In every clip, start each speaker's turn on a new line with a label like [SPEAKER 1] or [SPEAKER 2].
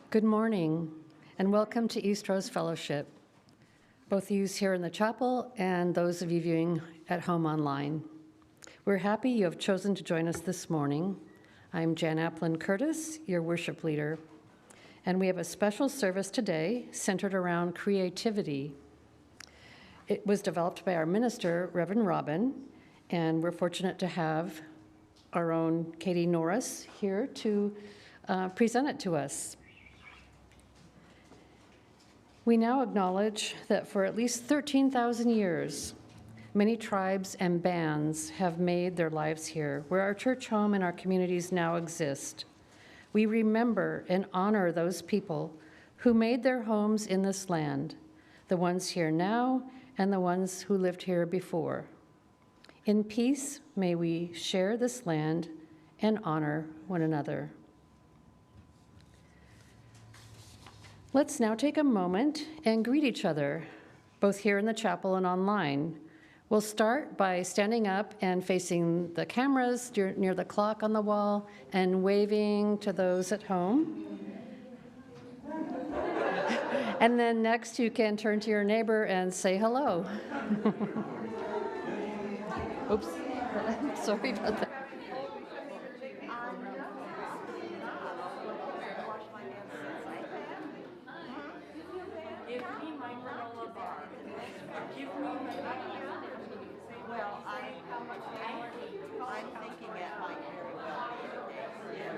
[SPEAKER 1] Good morning, and welcome to Eastrose Fellowship, both of you here in the chapel and those of you viewing at home online. We're happy you have chosen to join us this morning. I'm Jan Apland-Curtis, your worship leader, and we have a special service today centered around creativity. It was developed by our minister, Reverend Robin, and we're fortunate to have our own Katie Norris here to present it to us. We now acknowledge that for at least 13,000 years, many tribes and bands have made their lives here, where our church home and our communities now exist. We remember and honor those people who made their homes in this land, the ones here now and the ones who lived here before. In peace, may we share this land and honor one another. Let's now take a moment and greet each other, both here in the chapel and online. We'll start by standing up and facing the cameras near the clock on the wall and waving to those at home. And then next you can turn to your neighbor and say hello. Oops, sorry about that.
[SPEAKER 2] Well, I'm thinking it might very well be the case.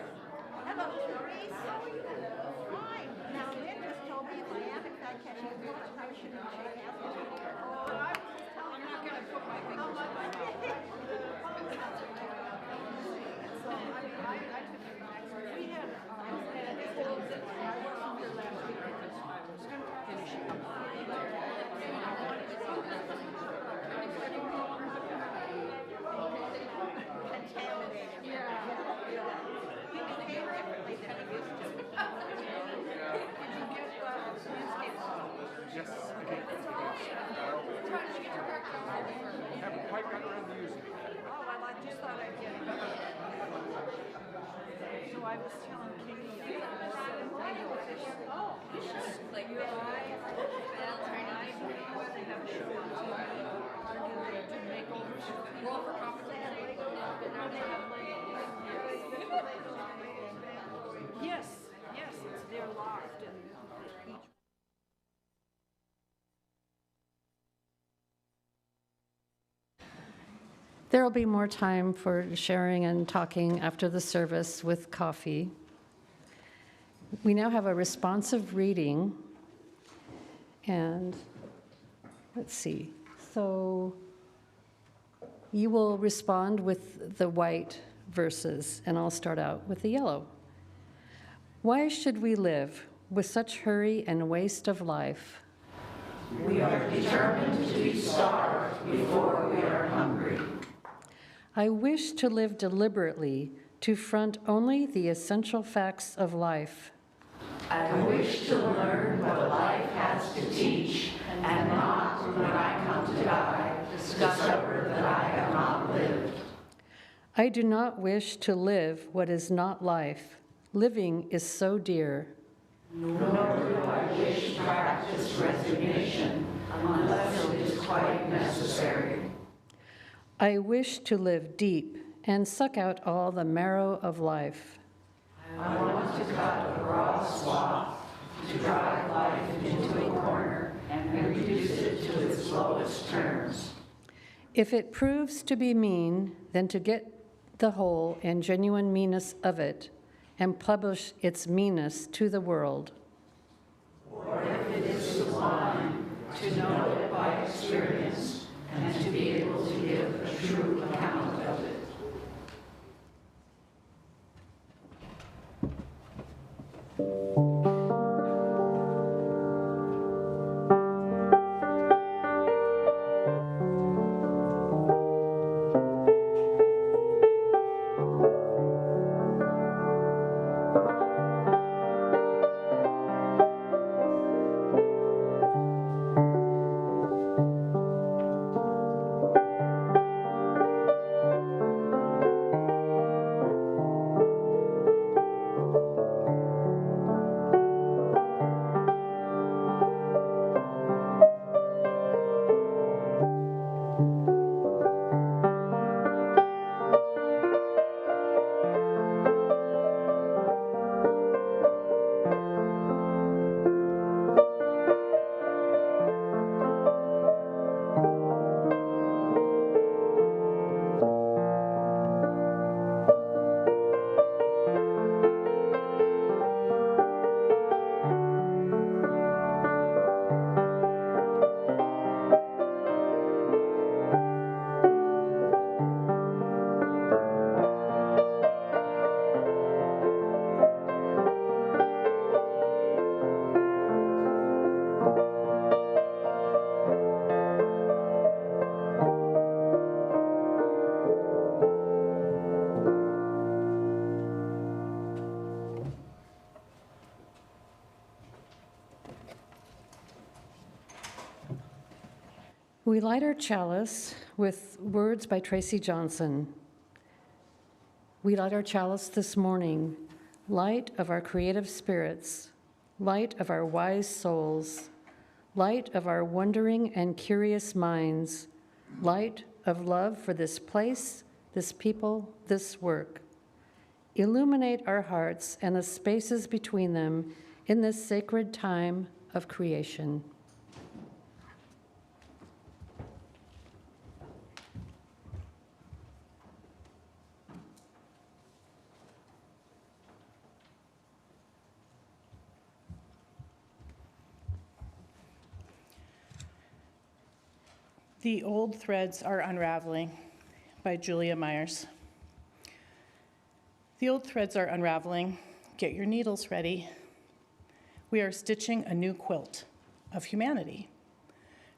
[SPEAKER 2] Oh, well, I just thought I'd get it. So I was telling Katie, like you arrive, they have a show on TV, do makeovers. Roll for competition. Yes, it's their loft and each.
[SPEAKER 1] There will be more time for sharing and talking after the service with coffee. We now have a responsive reading, and let's see. So you will respond with the white verses, and I'll start out with the yellow. Why should we live with such hurry and waste of life?
[SPEAKER 3] We are determined to be starved before we are hungry.
[SPEAKER 1] I wish to live deliberately, to front only the essential facts of life.
[SPEAKER 3] I wish to learn what life has to teach, and not, when I come to die, discover that I have not lived.
[SPEAKER 1] I do not wish to live what is not life. Living is so dear.
[SPEAKER 3] Nor do I wish to practice resignation unless it is quite necessary.
[SPEAKER 1] I wish to live deep and suck out all the marrow of life.
[SPEAKER 3] I want to cut a raw swath, to drive life into a corner and reduce it to its lowest terms.
[SPEAKER 1] If it proves to be mean, then to get the whole and genuine meanness of it and publish its meanness to the world.
[SPEAKER 3] Or if it is sublime, to know it by experience and to be able to give a true account of it.
[SPEAKER 1] We light our chalice with words by Tracy Johnson. We light our chalice this morning, light of our creative spirits, light of our wise souls, light of our wondering and curious minds, light of love for this place, this people, this work. Illuminate our hearts and the spaces between them in this sacred time of creation.
[SPEAKER 4] The Old Threads Are Unraveling by Julia Myers. The old threads are unraveling. Get your needles ready. We are stitching a new quilt of humanity.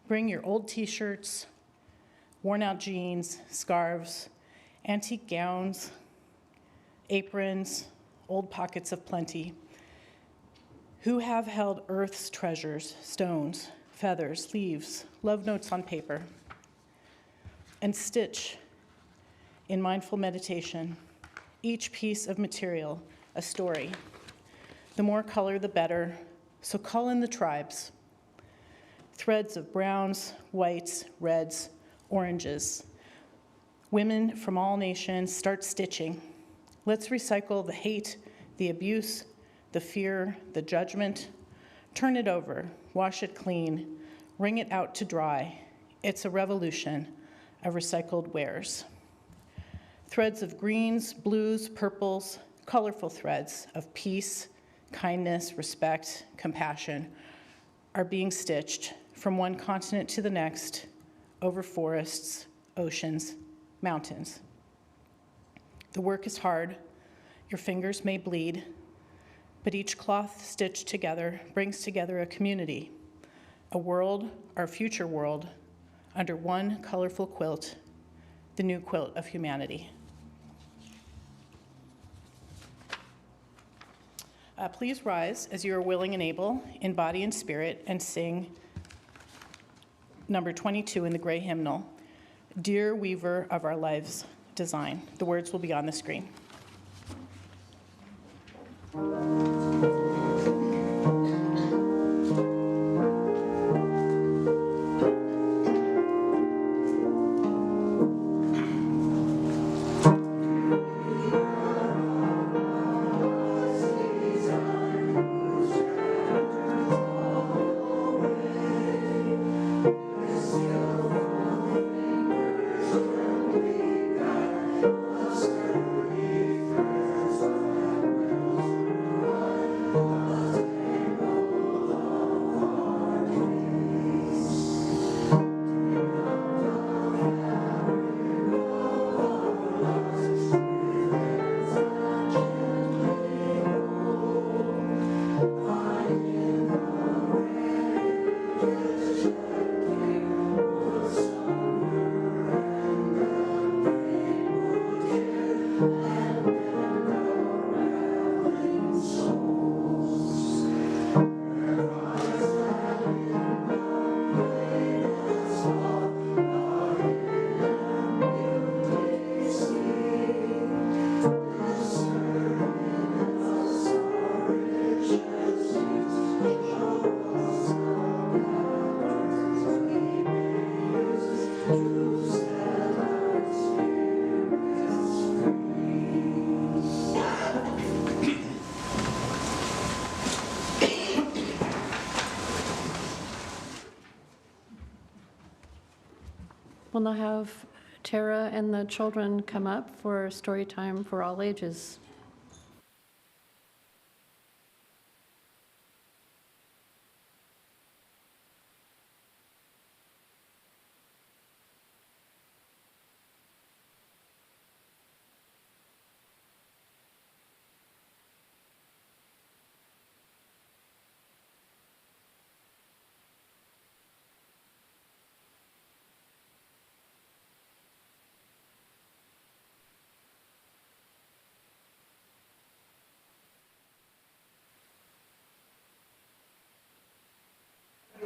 [SPEAKER 4] Bring your old t-shirts, worn out jeans, scarves, antique gowns, aprons, old pockets of plenty. Who have held earth's treasures, stones, feathers, leaves, love notes on paper. and stitch in mindful meditation each piece of material a story. The more color, the better, so call in the tribes. Threads of browns, whites, reds, oranges. Women from all nations start stitching. Let's recycle the hate, the abuse, the fear, the judgment. Turn it over, wash it clean, wring it out to dry. It's a revolution of recycled wares. Threads of greens, blues, purples, colorful threads of peace, kindness, respect, compassion are being stitched from one continent to the next, over forests, oceans, mountains. The work is hard, your fingers may bleed, but each cloth stitched together brings together a community, a world, our future world, under one colorful quilt, the new quilt of humanity. Please rise as you are willing and able, in body and spirit, and sing number 22 in the gray hymnal, Dear Weaver of Our Lives Design. The words will be on the screen.
[SPEAKER 1] We'll now have Tara and the children come up for story time for all ages.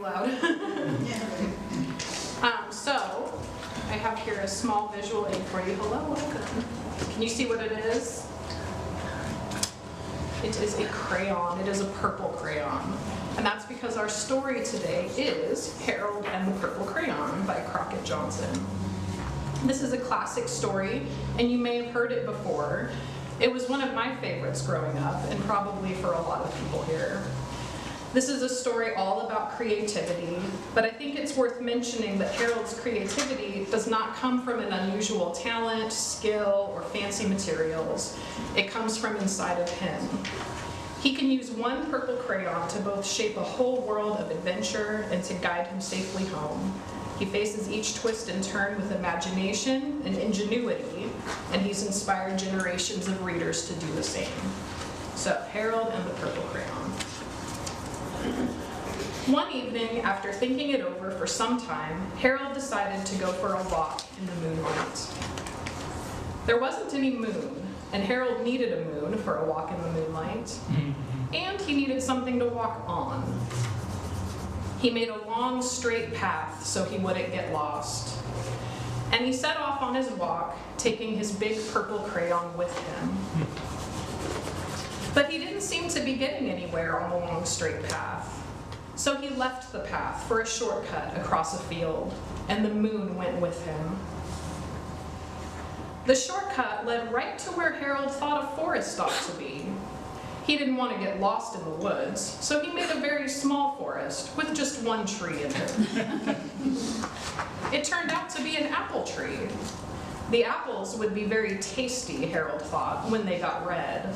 [SPEAKER 2] Loud. So, I have here a small visual aid for you. Hello, welcome. Can you see what it is? It is a crayon. It is a purple crayon. And that's because our story today is Harold and the Purple Crayon by Crockett Johnson. This is a classic story, and you may have heard it before. It was one of my favorites growing up, and probably for a lot of people here. This is a story all about creativity, but I think it's worth mentioning that Harold's creativity does not come from an unusual talent, skill, or fancy materials. It comes from inside of him. He can use one purple crayon to both shape a whole world of adventure and to guide him safely home. He faces each twist and turn with imagination and ingenuity, and he's inspired generations of readers to do the same. So, Harold and the Purple Crayon. One evening, after thinking it over for some time, Harold decided to go for a walk in the moonlight. There wasn't any moon, and Harold needed a moon for a walk in the moonlight, and he needed something to walk on. He made a long, straight path so he wouldn't get lost. And he set off on his walk, taking his big purple crayon with him. But he didn't seem to be getting anywhere on the long straight path. So he left the path for a shortcut across a field, and the moon went with him. The shortcut led right to where Harold thought a forest ought to be. He didn't want to get lost in the woods, so he made a very small forest with just one tree in it. It turned out to be an apple tree. The apples would be very tasty, Harold thought, when they got red.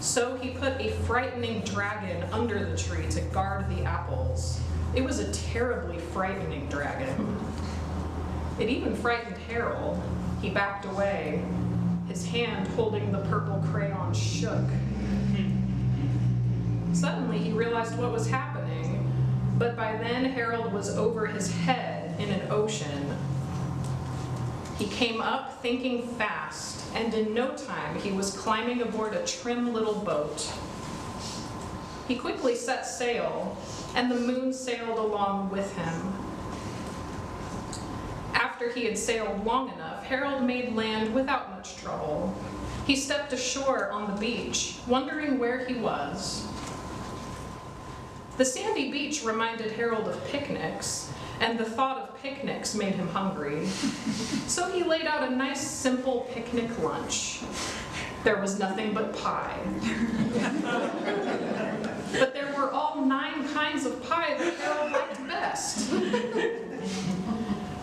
[SPEAKER 2] So he put a frightening dragon under the tree to guard the apples. It was a terribly frightening dragon. It even frightened Harold. He backed away. His hand holding the purple crayon shook. Suddenly he realized what was happening, but by then Harold was over his head in an ocean. He came up thinking fast, and in no time he was climbing aboard a trim little boat. He quickly set sail, and the moon sailed along with him. After he had sailed long enough, Harold made land without much trouble. He stepped ashore on the beach, wondering where he was. The sandy beach reminded Harold of picnics, and the thought of picnics made him hungry. So he laid out a nice, simple picnic lunch. There was nothing but pie. But there were all 9 kinds of pie that Harold liked best.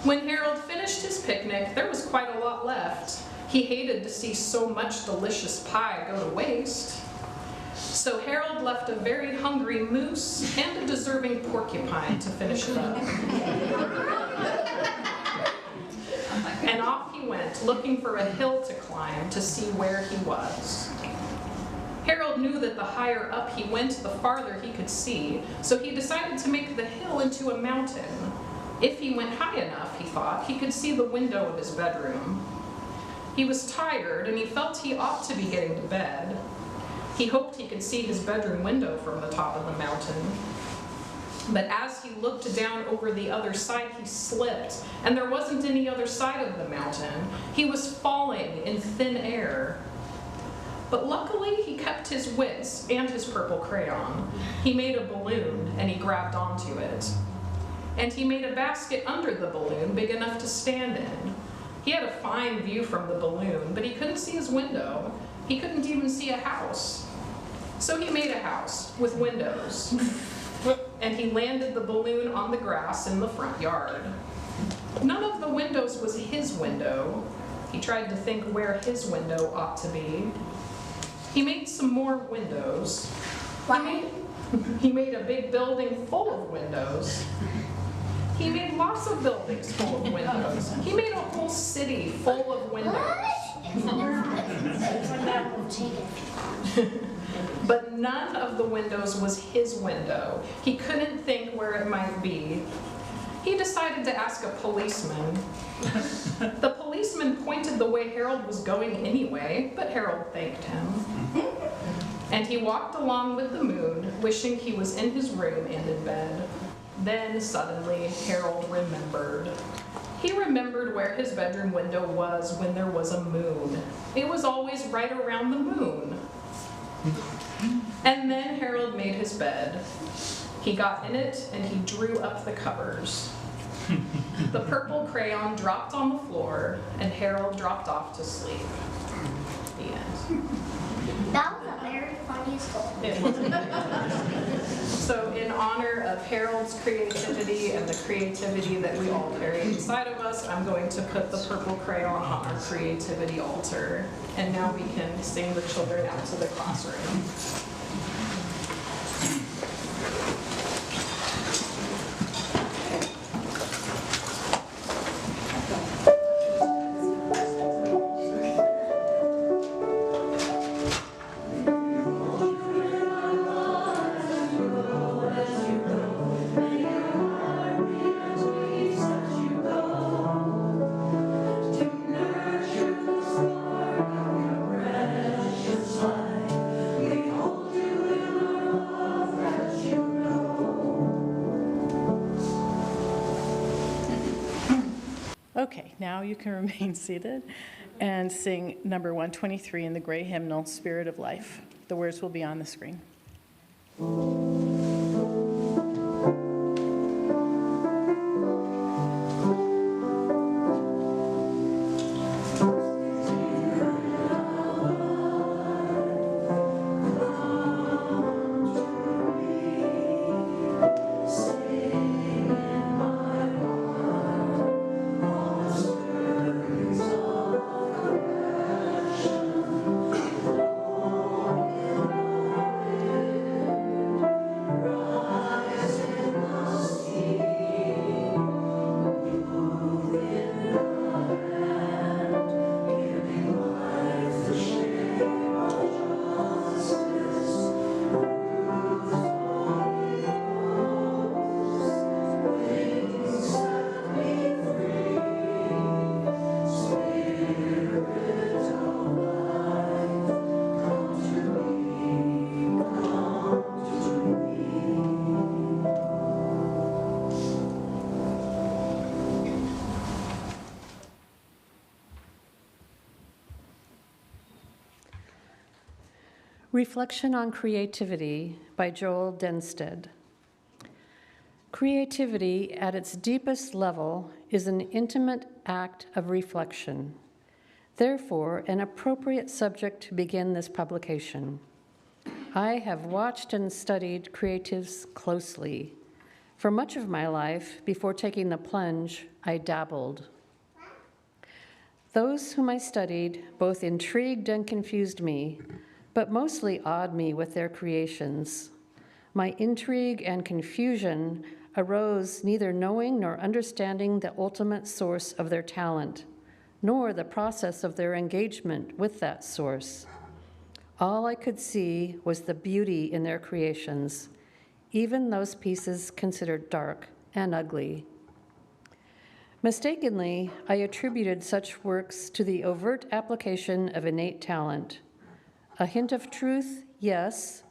[SPEAKER 2] When Harold finished his picnic, there was quite a lot left. He hated to see so much delicious pie go to waste. So Harold left a very hungry moose and a deserving porcupine to finish it up. And off he went, looking for a hill to climb to see where he was. Harold knew that the higher up he went, the farther he could see, so he decided to make the hill into a mountain. If he went high enough, he thought, he could see the window of his bedroom. He was tired, and he felt he ought to be getting to bed. He hoped he could see his bedroom window from the top of the mountain. But as he looked down over the other side, he slipped, and there wasn't any other side of the mountain. He was falling in thin air. But luckily, he kept his wits and his purple crayon. He made a balloon, and he grabbed onto it. And he made a basket under the balloon big enough to stand in. He had a fine view from the balloon, but he couldn't see his window. He couldn't even see a house. So he made a house with windows. And he landed the balloon on the grass in the front yard. None of the windows was his window. He tried to think where his window ought to be. He made some more windows. He made a big building full of windows. He made lots of buildings full of windows. He made a whole city full of windows. But none of the windows was his window. He couldn't think where it might be. He decided to ask a policeman. The policeman pointed the way Harold was going anyway, but Harold thanked him. And he walked along with the moon, wishing he was in his room and in bed. Then suddenly Harold remembered. He remembered where his bedroom window was when there was a moon. It was always right around the moon. And then Harold made his bed. He got in it and he drew up the covers. The purple crayon dropped on the floor and Harold dropped off to sleep. The end.
[SPEAKER 5] That was a very funny story.
[SPEAKER 2] It was. So in honor of Harold's creativity and the creativity that we all carry inside of us, I'm going to put the purple crayon on our creativity altar. And now we can sing the children out to the classroom.
[SPEAKER 3] Hold
[SPEAKER 4] now you can remain seated and sing number 123 in the gray hymnal, Spirit of Life. The words will be on the screen.
[SPEAKER 1] Reflection on Creativity by Joel Denstead. Creativity at its deepest level is an intimate act of reflection. Therefore, an appropriate subject to begin this publication. I have watched and studied creatives closely. For much of my life, before taking the plunge, I dabbled. Those whom I studied both intrigued and confused me, but mostly awed me with their creations. My intrigue and confusion arose neither knowing nor understanding the ultimate source of their talent, nor the process of their engagement with that source. All I could see was the beauty in their creations, even those pieces considered dark and ugly. Mistakenly, I attributed such works to the overt application of innate talent. A hint of truth, yes,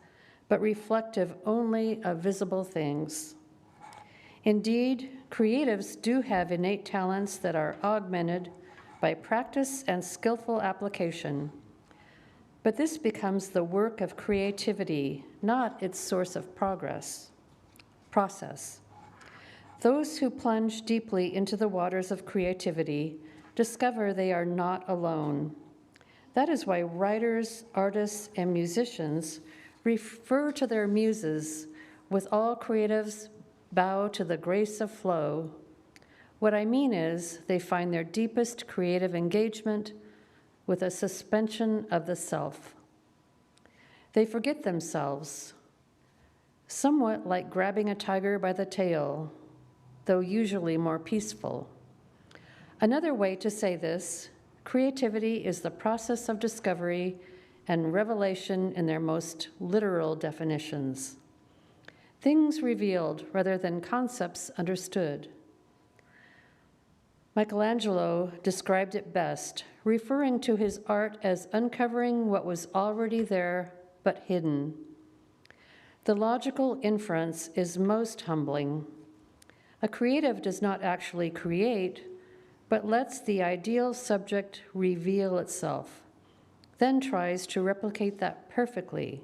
[SPEAKER 1] but reflective only of visible things. Indeed, creatives do have innate talents that are augmented by practice and skillful application. But this becomes the work of creativity, not its source of process. Those who plunge deeply into the waters of creativity discover they are not alone. That is why writers, artists, and musicians refer to their muses. With all creatives, bow to the grace of flow. What I mean is, they find their deepest creative engagement with a suspension of the self. They forget themselves, somewhat like grabbing a tiger by the tail, though usually more peaceful. Another way to say this, creativity is the process of discovery and revelation in their most literal definitions. Things revealed rather than concepts understood. Michelangelo described it best, referring to his art as uncovering what was already there but hidden. The logical inference is most humbling. A creative does not actually create, but lets the ideal subject reveal itself, then tries to replicate that perfectly.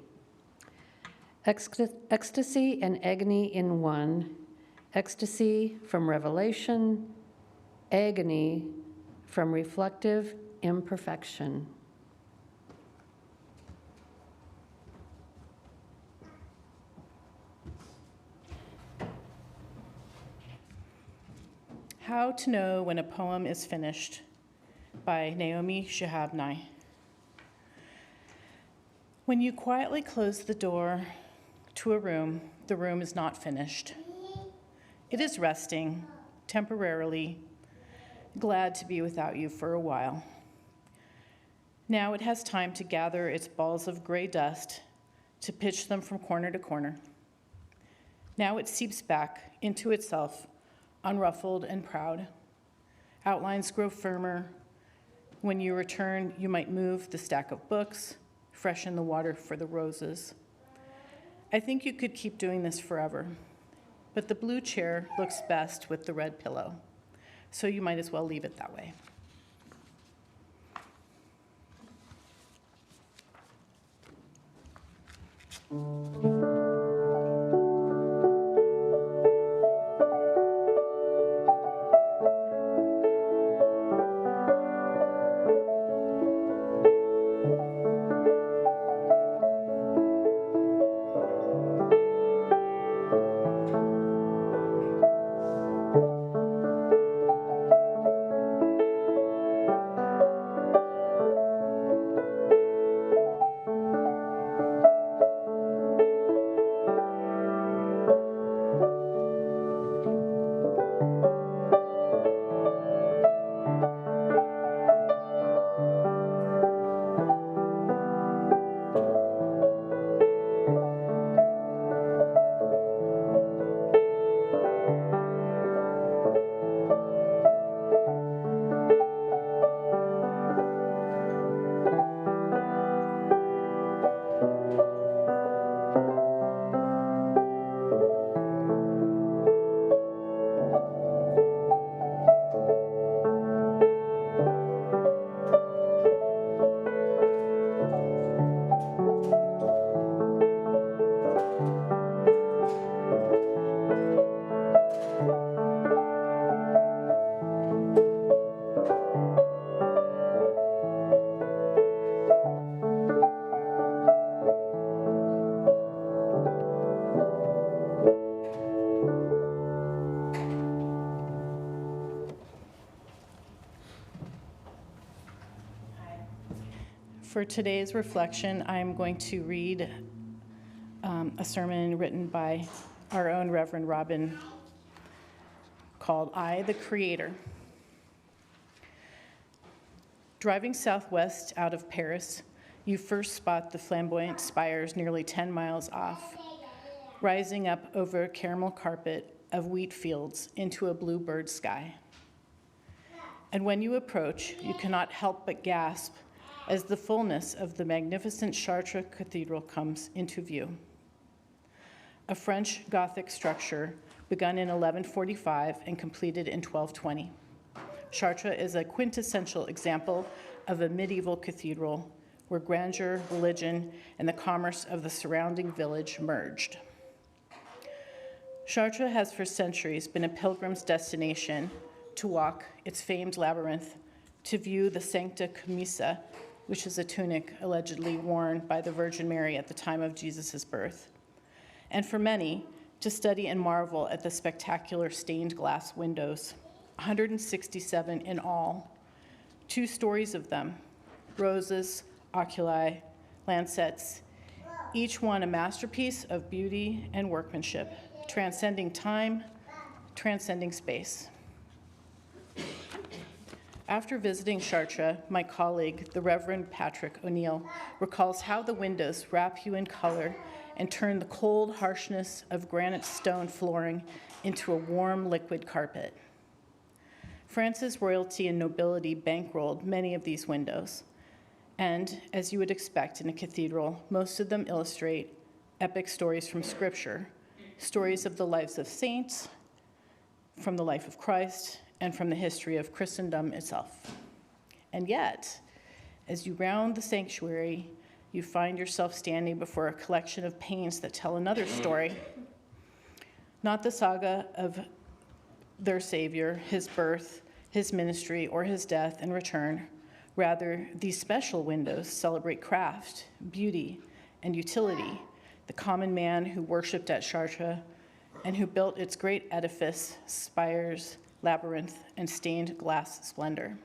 [SPEAKER 1] Ecstasy and agony in one, ecstasy from revelation, agony from reflective imperfection.
[SPEAKER 4] How to Know When a Poem is Finished by Naomi Shihab. When you quietly close the door to a room, the room is not finished. It is resting, temporarily, glad to be without you for a while. Now it has time to gather its balls of gray dust, to pitch them from corner to corner. Now it seeps back into itself, unruffled and proud. Outlines grow firmer. When you return, you might move the stack of books, freshen the water for the roses. I think you could keep doing this forever, but the blue chair looks best with the red pillow, so you might as well leave it that way. For today's reflection, I'm going to read a sermon written by our own Reverend Robin called I, the Creator. Driving southwest out of Paris, you first spot the flamboyant spires nearly 10 miles off, rising up over a caramel carpet of wheat fields into a bluebird sky. And when you approach, you cannot help but gasp as the fullness of the magnificent Chartres Cathedral comes into view. A French Gothic structure begun in 1145 and completed in 1220. Chartres is a quintessential example of a medieval cathedral where grandeur, religion, and the commerce of the surrounding village merged. Chartres has for centuries been a pilgrim's destination to walk its famed labyrinth, to view the Sancta Camisa, which is a tunic allegedly worn by the Virgin Mary at the time of Jesus' birth, and for many, to study and marvel at the spectacular stained glass windows, 167 in all, 2 stories of them, roses, oculi, lancets, each one a masterpiece of beauty and workmanship, transcending time, transcending space. After visiting Chartres, my colleague, the Reverend Patrick O'Neill, recalls how the windows wrap you in color and turn the cold harshness of granite stone flooring into a warm liquid carpet. France's royalty and nobility bankrolled many of these windows, and as you would expect in a cathedral, most of them illustrate epic stories from Scripture, stories of the lives of saints, from the life of Christ, and from the history of Christendom itself. And yet, as you round the sanctuary, you find yourself standing before a collection of paintings that tell another story. Not the saga of their Savior, his birth, his ministry, or his death and return. Rather, these special windows celebrate craft, beauty, and utility, the common man who worshipped at Chartres and who built its great edifice, spires, labyrinth, and stained glass splendor.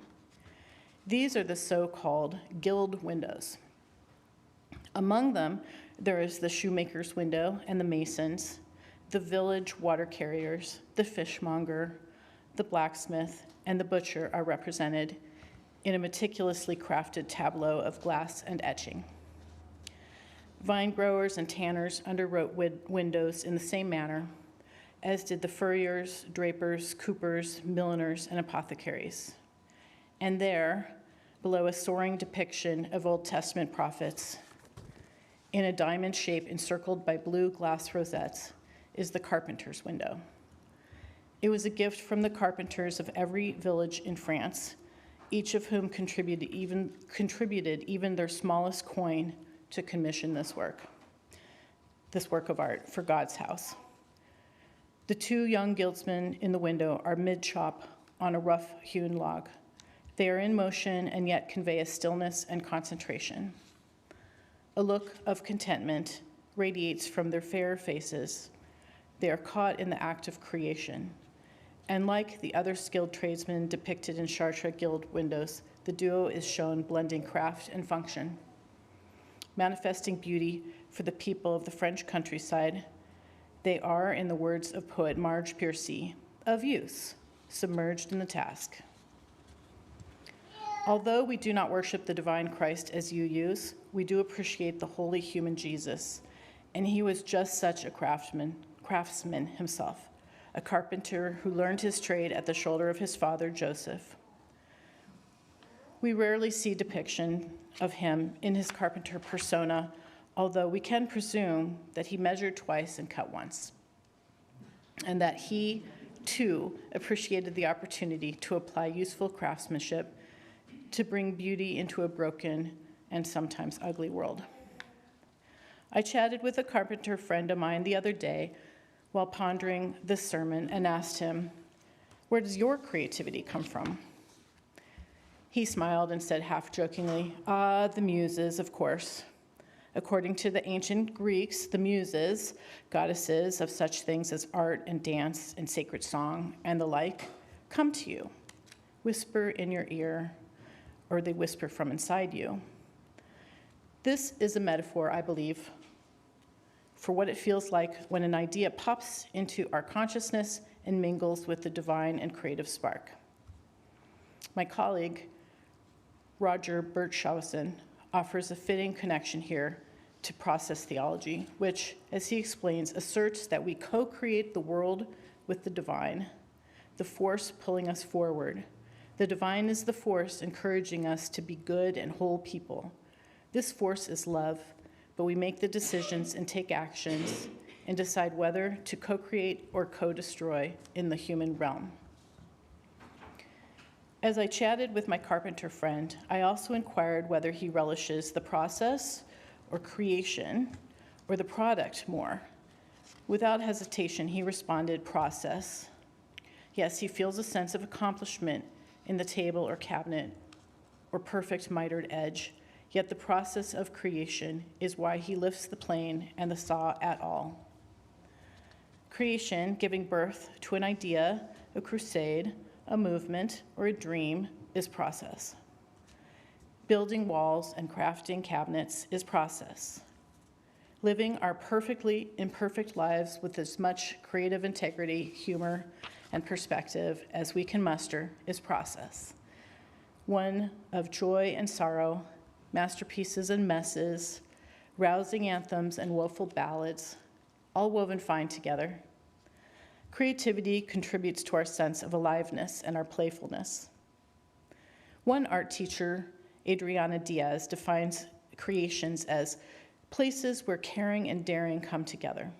[SPEAKER 4] These are the so-called guild windows. Among them, there is the shoemaker's window and the mason's, the village water carriers, the fishmonger, the blacksmith, and the butcher are represented in a meticulously crafted tableau of glass and etching. Vine growers and tanners underwrote windows in the same manner, as did the furriers, drapers, coopers, milliners, and apothecaries. And there, below a soaring depiction of Old Testament prophets, in a diamond shape encircled by blue glass rosettes, is the carpenter's window. It was a gift from the carpenters of every village in France, each of whom contributed even their smallest coin to commission this work. this work of art for God's house. The two young guildsmen in the window are mid-chop on a rough-hewn log. They are in motion and yet convey a stillness and concentration. A look of contentment radiates from their fair faces. They are caught in the act of creation. And like the other skilled tradesmen depicted in Chartres Guild windows, the duo is shown blending craft and function, manifesting beauty for the people of the French countryside. They are, in the words of poet Marge Piercy, of use, submerged in the task. Although we do not worship the divine Christ as you use, we do appreciate the holy human Jesus, and he was just such a craftsman himself, a carpenter who learned his trade at the shoulder of his father, Joseph. We rarely see depiction of him in his carpenter persona, although we can presume that he measured twice and cut once, and that he, too, appreciated the opportunity to apply useful craftsmanship to bring beauty into a broken and sometimes ugly world. I chatted with a carpenter friend of mine the other day while pondering this sermon and asked him, "Where does your creativity come from?" He smiled and said half-jokingly, "The muses, of course. According to the ancient Greeks, the muses, goddesses of such things as art and dance and sacred song and the like, come to you, whisper in your ear, or they whisper from inside you." This is a metaphor, I believe, for what it feels like when an idea pops into our consciousness and mingles with the divine and creative spark. My colleague, Roger Birchhausen, offers a fitting connection here to process theology, which, as he explains, asserts that we co-create the world with the divine, the force pulling us forward. The divine is the force encouraging us to be good and whole people. This force is love, but we make the decisions and take actions and decide whether to co-create or co-destroy in the human realm. As I chatted with my carpenter friend, I also inquired whether he relishes the process or creation or the product more. Without hesitation, he responded, process. Yes, he feels a sense of accomplishment in the table or cabinet or perfect mitered edge, yet the process of creation is why he lifts the plane and the saw at all. Creation, giving birth to an idea, a crusade, a movement, or a dream, is process. Building walls and crafting cabinets is process. Living our perfectly imperfect lives with as much creative integrity, humor, and perspective as we can muster is process. One of joy and sorrow, masterpieces and messes, rousing anthems and woeful ballads, all woven fine together. Creativity contributes to our sense of aliveness and our playfulness. One art teacher, Adriana Diaz, defines creations as places where caring and daring come together.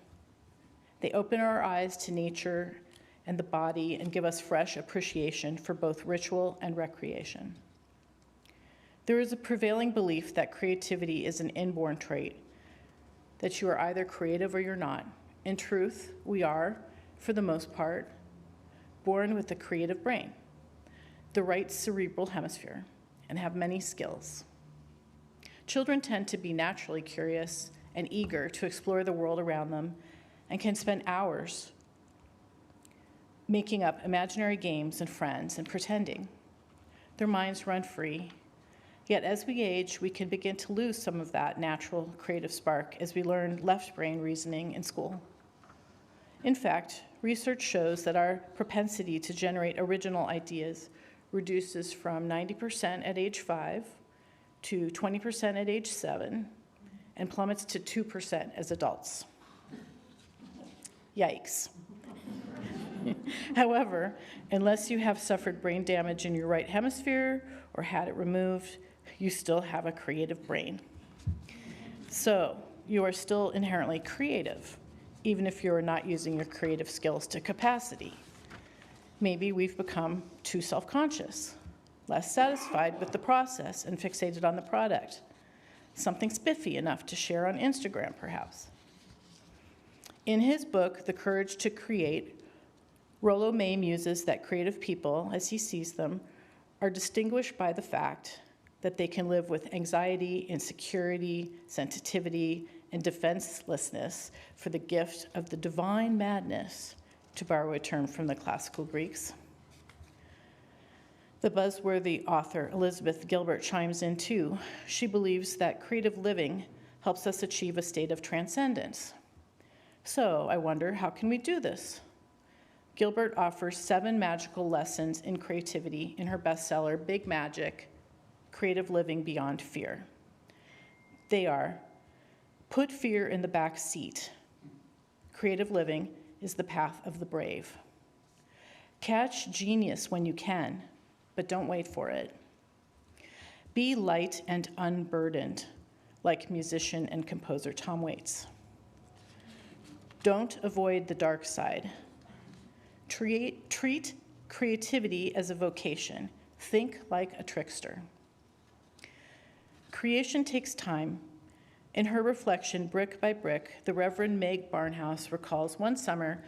[SPEAKER 4] They open our eyes to nature and the body and give us fresh appreciation for both ritual and recreation. There is a prevailing belief that creativity is an inborn trait, that you are either creative or you're not. In truth, we are, for the most part, born with a creative brain, the right cerebral hemisphere, and have many skills. Children tend to be naturally curious and eager to explore the world around them and can spend hours making up imaginary games and friends and pretending. Their minds run free. Yet as we age, we can begin to lose some of that natural creative spark as we learn left brain reasoning in school. In fact, research shows that our propensity to generate original ideas reduces from 90% at age 5 to 20% at age 7 and plummets to 2% as adults. Yikes. However, unless you have suffered brain damage in your right hemisphere or had it removed, you still have a creative brain. So you are still inherently creative, even if you are not using your creative skills to capacity. Maybe we've become too self-conscious, less satisfied with the process and fixated on the product. Something spiffy enough to share on Instagram, perhaps. In his book, The Courage to Create, Rollo May muses that creative people, as he sees them, are distinguished by the fact that they can live with anxiety, insecurity, sensitivity, and defenselessness for the gift of the divine madness, to borrow a term from the classical Greeks. The buzzworthy author Elizabeth Gilbert chimes in too. She believes that creative living helps us achieve a state of transcendence. So I wonder, how can we do this? Gilbert offers 7 magical lessons in creativity in her bestseller, Big Magic: Creative Living Beyond Fear. They are: put fear in the back seat. Creative living is the path of the brave. Catch genius when you can, but don't wait for it. Be light and unburdened, like musician and composer Tom Waits. Don't avoid the dark side. Treat creativity as a vocation. Think like a trickster. Creation takes time. In her reflection, Brick by Brick, the Reverend Meg Barnhouse recalls one summer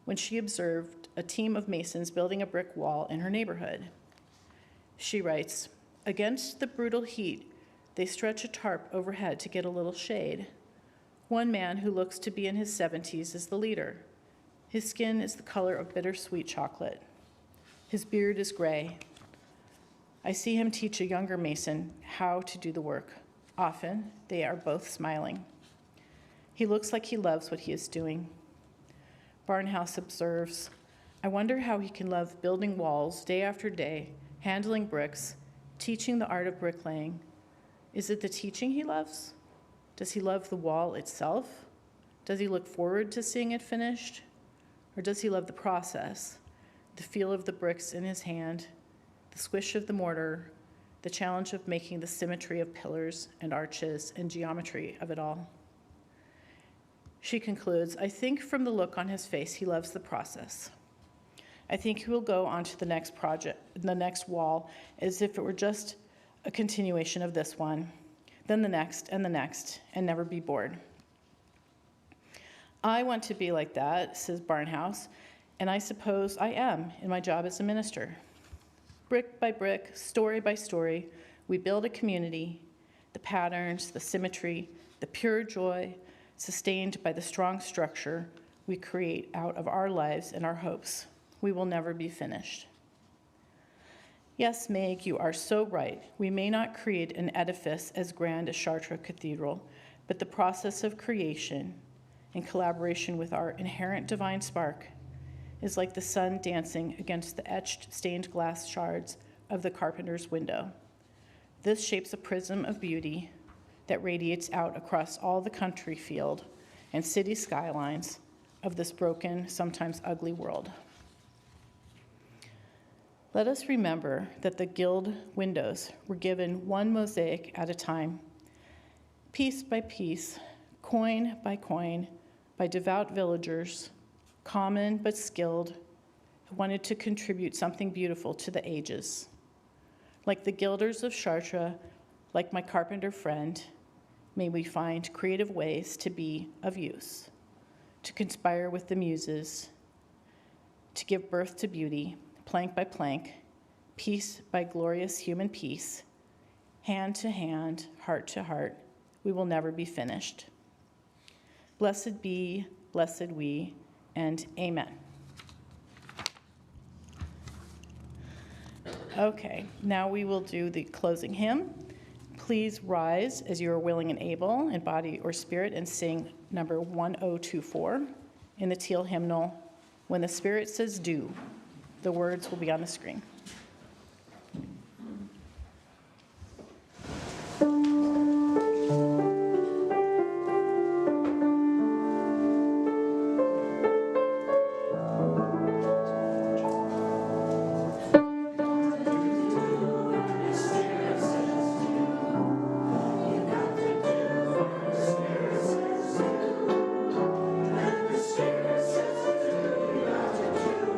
[SPEAKER 4] when she observed a team of masons building a brick wall in her neighborhood. She writes, "Against the brutal heat, they stretch a tarp overhead to get a little shade. One man who looks to be in his 70s is the leader. His skin is the color of bittersweet chocolate. His beard is gray. I see him teach a younger mason how to do the work. Often, they are both smiling. He looks like he loves what he is doing." Barnhouse observes, "I wonder how he can love building walls day after day, handling bricks, teaching the art of bricklaying. Is it the teaching he loves? Does he love the wall itself? Does he look forward to seeing it finished? Or does he love the process, the feel of the bricks in his hand, the squish of the mortar, the challenge of making the symmetry of pillars and arches and geometry of it all?" She concludes, "I think from the look on his face, he loves the process. I think he will go on to the next project, the next wall, as if it were just a continuation of this one, then the next, and never be bored." I want to be like that, says Barnhouse, and I suppose I am in my job as a minister. Brick by brick, story by story, we build a community, the patterns, the symmetry, the pure joy, sustained by the strong structure we create out of our lives and our hopes. We will never be finished. Yes, Meg, you are so right. We may not create an edifice as grand as Chartres Cathedral, but the process of creation, in collaboration with our inherent divine spark, is like the sun dancing against the etched stained glass shards of the carpenter's window. This shapes a prism of beauty that radiates out across all the country field and city skylines of this broken, sometimes ugly world. Let us remember that the guild windows were given one mosaic at a time, piece by piece, coin by devout villagers, common but skilled, who wanted to contribute something beautiful to the ages. Like the gilders of Chartres, like my carpenter friend, may we find creative ways to be of use, to conspire with the muses, to give birth to beauty, plank by plank, piece by glorious human peace, hand to hand, heart to heart, we will never be finished. Blessed be, blessed we, and amen. Okay, now we will do the closing hymn. Please rise as you are willing and able in body or spirit and sing number 1024 in the teal hymnal, "When the Spirit says do." The words will be on the screen.
[SPEAKER 3] Spirit says to do, you have to do.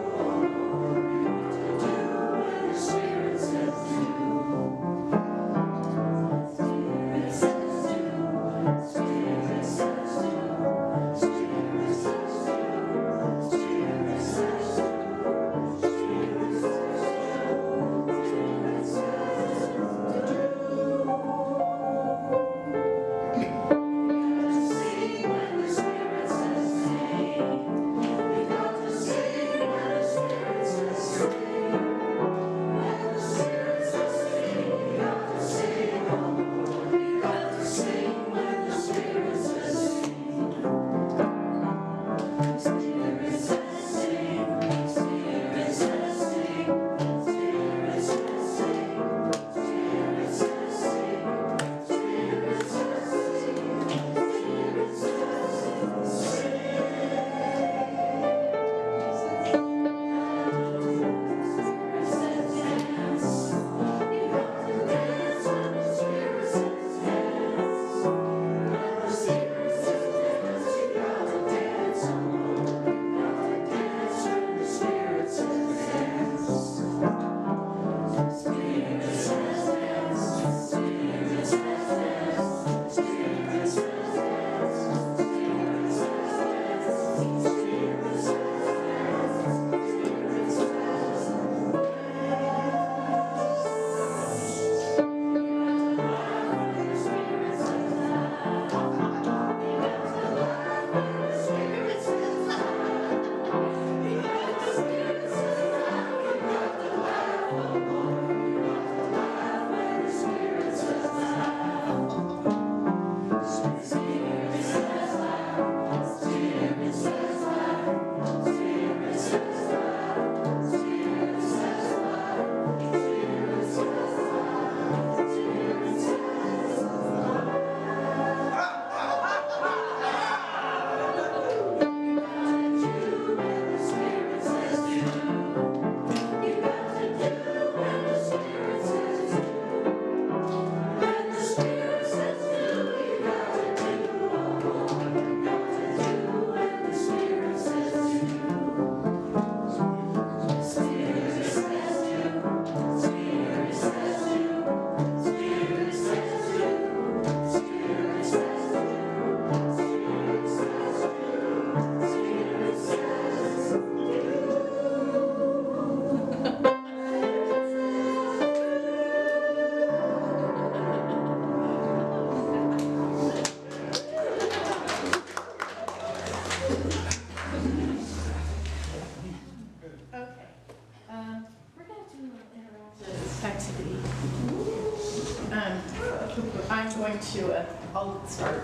[SPEAKER 4] I'm going to, I'll start.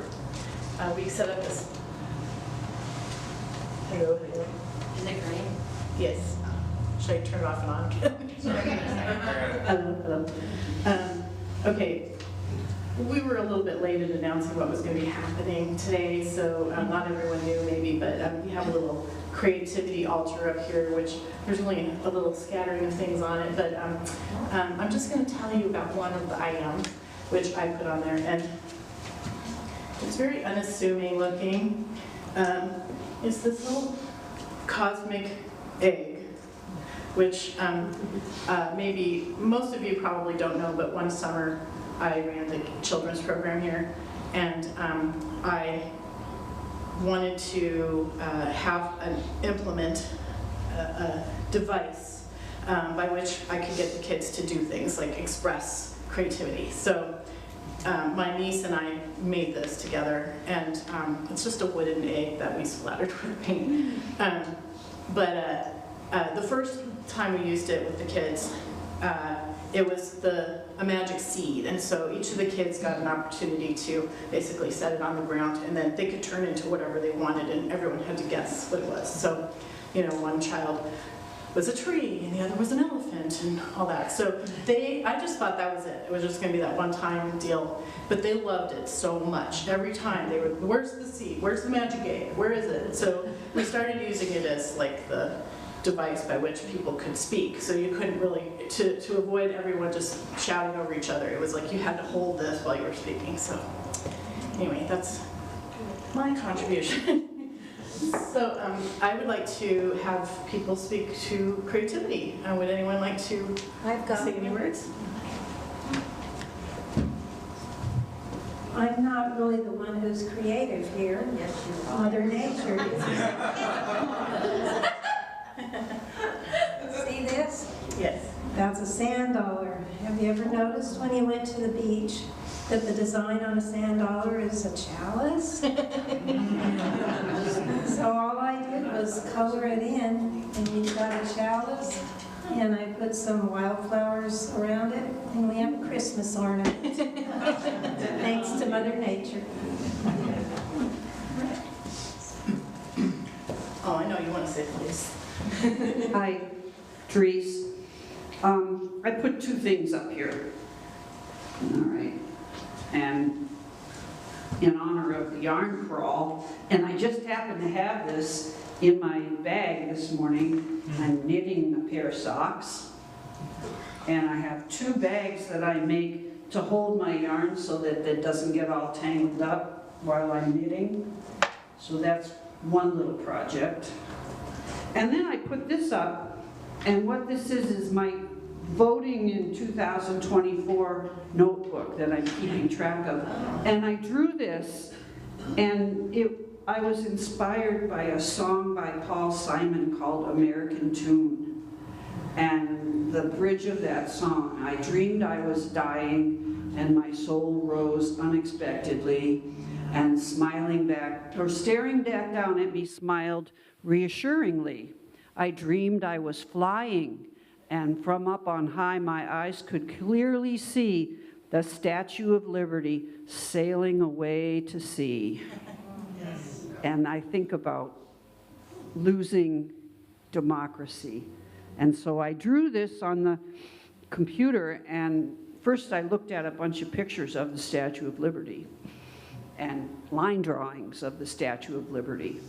[SPEAKER 4] We set up this. Hello.
[SPEAKER 3] Is it green?
[SPEAKER 4] Yes. Should I turn it off and on? Hello. Okay. We were a little bit late in announcing what was going to be happening today, so not everyone knew maybe, but we have a little creativity altar up here, which there's only a little scattering of things on it, but I'm just going to tell you about one of the items which I put on there, and it's very unassuming looking. It's this little cosmic egg, which maybe most of you probably don't know, but one summer I ran the children's program here, and I wanted to implement a device by which I could get the kids to do things like express creativity. So my niece and I made this together, and it's just a wooden egg that we splattered with paint. But the first time we used it with the kids, it was a magic seed, and so each of the kids got an opportunity to basically set it on the ground, and then they could turn into whatever they wanted, and everyone had to guess what it was. So, you know, one child was a tree, and the other was an elephant, and all that. So I just thought that was it. It was just going to be that one-time deal, but they loved it so much. Every time they were, where's the seed? Where's the magic egg? Where is it? So we started using it as like the device by which people could speak. So you couldn't really, to avoid everyone just shouting over each other, it was like you had to hold this while you were speaking. So anyway, that's my contribution. So I would like to have people speak to creativity. Would anyone like to say any words?
[SPEAKER 6] I'm not really the one who's creative here.
[SPEAKER 3] Yes, you are.
[SPEAKER 6] Mother Nature is. See this?
[SPEAKER 4] Yes.
[SPEAKER 6] That's a sand dollar. Have you ever noticed when you went to the beach that the design on a sand dollar is a chalice? So all I did was color it in, and you've got a chalice, and I put some wildflowers around it, and we have a Christmas ornament. Thanks to Mother Nature.
[SPEAKER 4] Oh, I know you want to say please.
[SPEAKER 7] Hi, Therese. I put two things up here. All right. And in honor of the yarn crawl, and I just happened to have this in my bag this morning. I'm knitting a pair of socks, and I have two bags that I make to hold my yarn so that it doesn't get all tangled up while I'm knitting. So that's one little project. And then I put this up, and what this is my voting in 2024 notebook that I'm keeping track of. And I drew this, and I was inspired by a song by Paul Simon called American Tune. And the bridge of that song, I dreamed I was dying, and my soul rose unexpectedly, and smiling back, or staring back down at me, smiled reassuringly. I dreamed I was flying, and from up on high my eyes could clearly see the Statue of Liberty sailing away to sea. Yes. And I think about losing democracy. And so I drew this on the computer, and first I looked at a bunch of pictures of the Statue of Liberty and line drawings of the Statue of Liberty.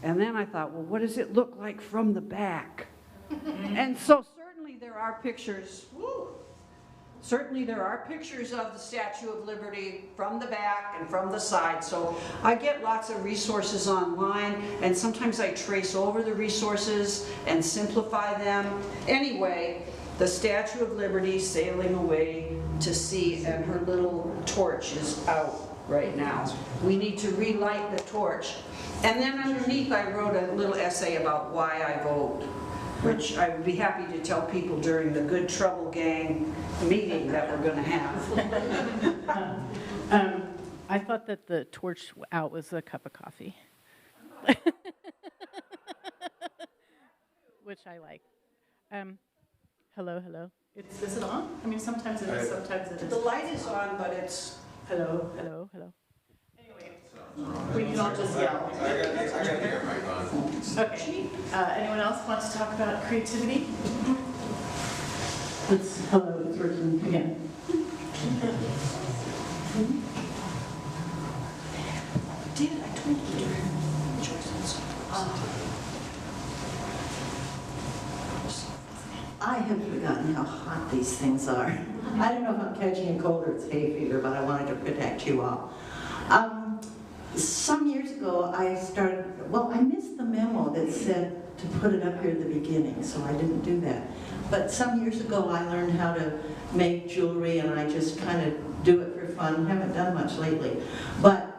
[SPEAKER 7] And then I thought, well, what does it look like from the back? And so certainly there are pictures, certainly there are pictures of the Statue of Liberty from the back and from the side. So I get lots of resources online, and sometimes I trace over the resources and simplify them. Anyway, the Statue of Liberty sailing away to sea, and her little torch is out right now. We need to relight the torch. And then underneath I wrote a little essay about why I vote, which I would be happy to tell people during the Good Trouble Gang meeting that we're going to have.
[SPEAKER 4] I thought that the torch out was a cup of coffee, which I like. Hello, hello. Is it on? I mean, sometimes it is, sometimes it
[SPEAKER 7] The
[SPEAKER 4] isn't.
[SPEAKER 7] light is on, but it's,
[SPEAKER 4] Hello, hello, hello. Anyway, we can all just yell.
[SPEAKER 8] I got the mic on.
[SPEAKER 4] Okay, anyone else want to talk about creativity? Hello, it's working again.
[SPEAKER 7] David, I told you to do choices.
[SPEAKER 9] I have forgotten how hot these things are. I don't know if I'm catching a cold or it's hay fever, but I wanted to protect you all. Some years ago, I missed the memo that said to put it up here at the beginning, so I didn't do that. But some years ago, I learned how to make jewelry, and I just kind of do it for fun. Haven't done much lately. But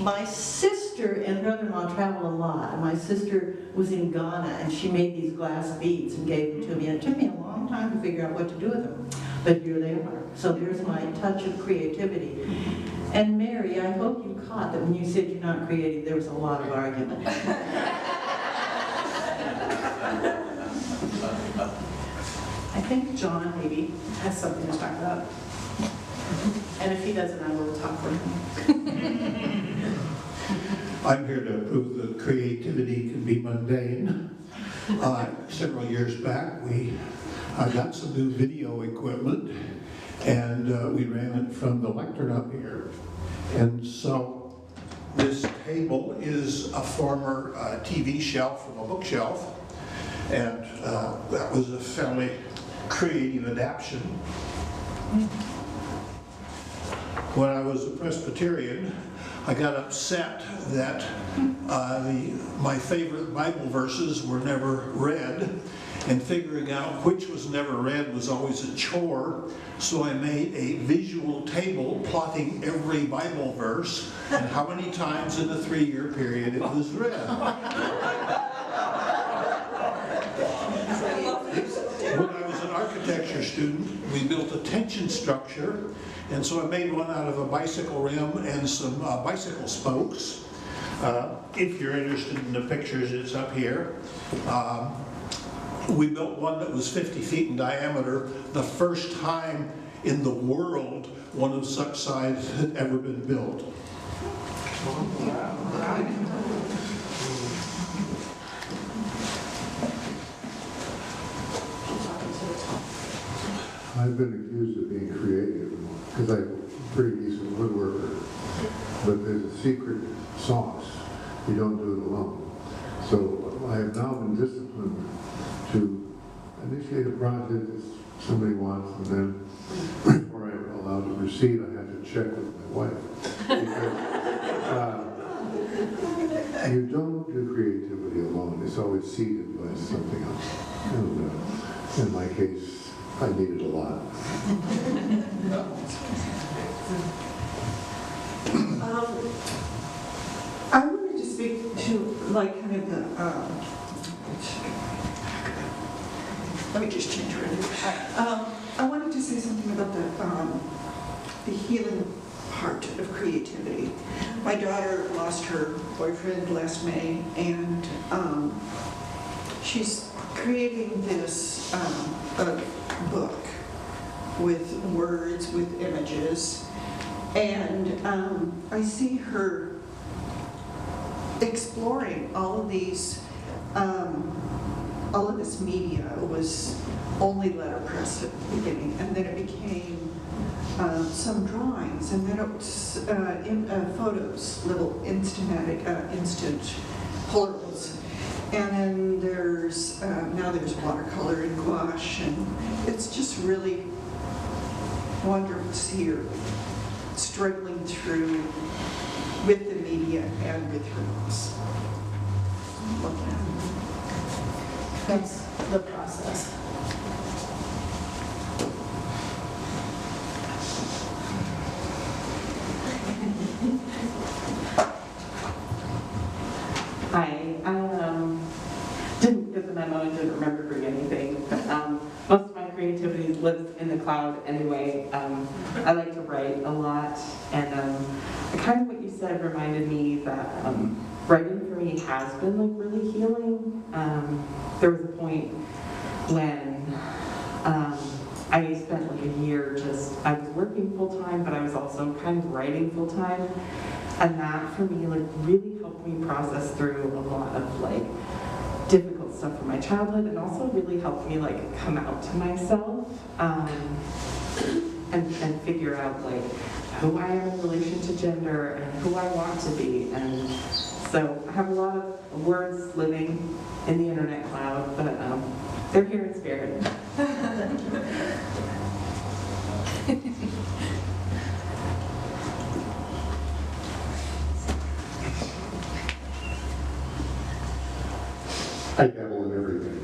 [SPEAKER 9] my sister and brother-in-law travel a lot, and my sister was in Ghana, and she made these glass beads and gave them to me, and it took me a long time to figure out what to do with them, but here they are. So there's my touch of creativity. And Mary, I hope you caught that when you said you're not creative, there was a lot of argument.
[SPEAKER 4] I think John maybe has something to talk about. And if he doesn't, I will talk for him.
[SPEAKER 10] I'm here to prove that creativity can be mundane. Several years back, we got some new video equipment, and we ran it from the lectern up here. And so this table is a former TV shelf from a bookshelf, and that was a fairly creative adaptation. When I was a Presbyterian, I got upset that my favorite Bible verses were never read, and figuring out which was never read was always a chore, so I made a visual table plotting every Bible verse and how many times in a 3-year period it was read. When I was an architecture student, we built a tension structure, and so I made one out of a bicycle rim and some bicycle spokes. If you're interested in the pictures, it's up here. We built one that was 50 feet in diameter, the first time in the world one of such size had ever been built.
[SPEAKER 11] I've been accused of being creative because I'm a pretty decent woodworker, but there's a secret sauce. You don't do it alone. So I have now been disciplined to initiate a project that somebody wants, and then before I'm allowed to proceed, I have to check with my wife. Because you don't do creativity alone. It's always seeded by something else. And in my case, I need it a lot.
[SPEAKER 12] I wanted to speak to, like, kind of the, let me just change right. I wanted to say something about the healing part of creativity. My daughter lost her boyfriend last May, and she's creating this a book with words, with images, and I see her exploring all of these, all of this media was only letterpress at the beginning, and then it became some drawings, and then it was photos, little instant Polaroids. And then there's, now there's watercolor and gouache, and it's just really wonderful to see her struggling through with the media and with her loss.
[SPEAKER 4] That's the process.
[SPEAKER 13] Hi, didn't get the memo and didn't remember doing anything, but most of my creativity lives in the cloud anyway. I like to write a lot, and kind of what you said reminded me that writing for me has been like really healing. There was a point when like a year, I was working full-time, but I was also kind of writing full-time. And that for me, like, really helped me process through a lot of like difficult stuff from my childhood, and also really helped me like come out to myself and figure out like who I am in relation to gender and who I want to be. And so I have a lot of words living in the internet cloud, but they're here in spirit.
[SPEAKER 11] I dabble in everything.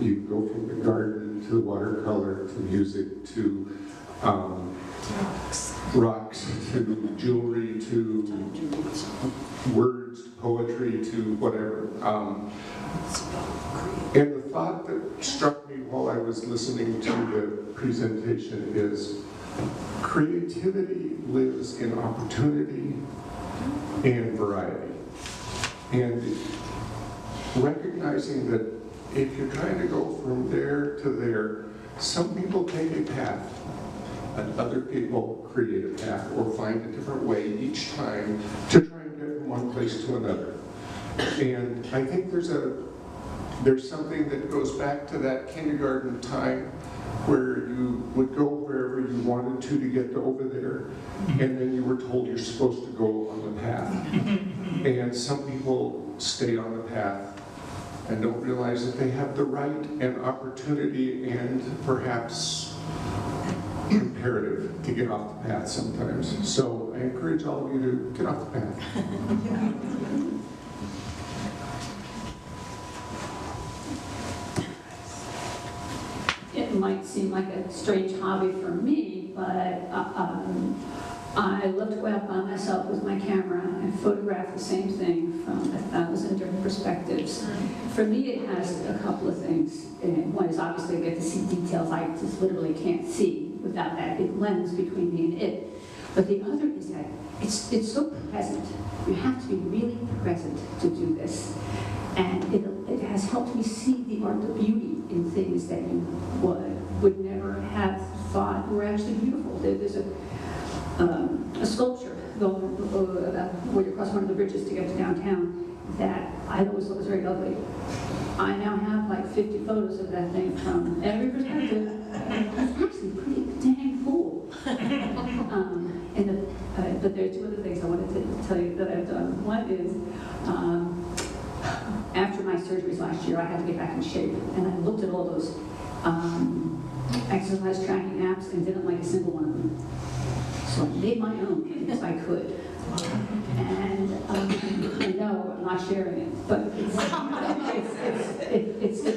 [SPEAKER 11] You go from the garden to watercolor to music to rocks to jewelry to words, poetry to whatever. And the thought that struck me while I was listening to the presentation is creativity lives in opportunity and variety. And recognizing that if you're trying to go from there to there, some people take a path and other people create a path or find a different way each time to try and get from one place to another. And I think there's something that goes back to that kindergarten time where you would go wherever you wanted to get to over there, and then you were told you're supposed to go on the path. And some people stay on the path and don't realize that they have the right and opportunity and perhaps imperative to get off the path sometimes. So I encourage all of you to get off the path.
[SPEAKER 14] It might seem like a strange hobby for me, but I love to go out by myself with my camera and photograph the same thing from 1,000 different perspectives. For me, it has a couple of things. One is obviously I get to see details I just literally can't see without that big lens between me and it. But the other is that it's so present. You have to be really present to do this. And it has helped me see the art of beauty in things that you would never have thought were actually beautiful. There's a sculpture going where you cross one of the bridges to get to downtown that I always thought was very ugly. I now have like 50 photos of that thing from every perspective. It's actually pretty dang cool. But there are two other things I wanted to tell you that I've done. One is, after my surgeries last year, I had to get back in shape, and I looked at all those exercise tracking apps and didn't like a single one of them. So I made my own if I could. And no, I'm not sharing it, but it's the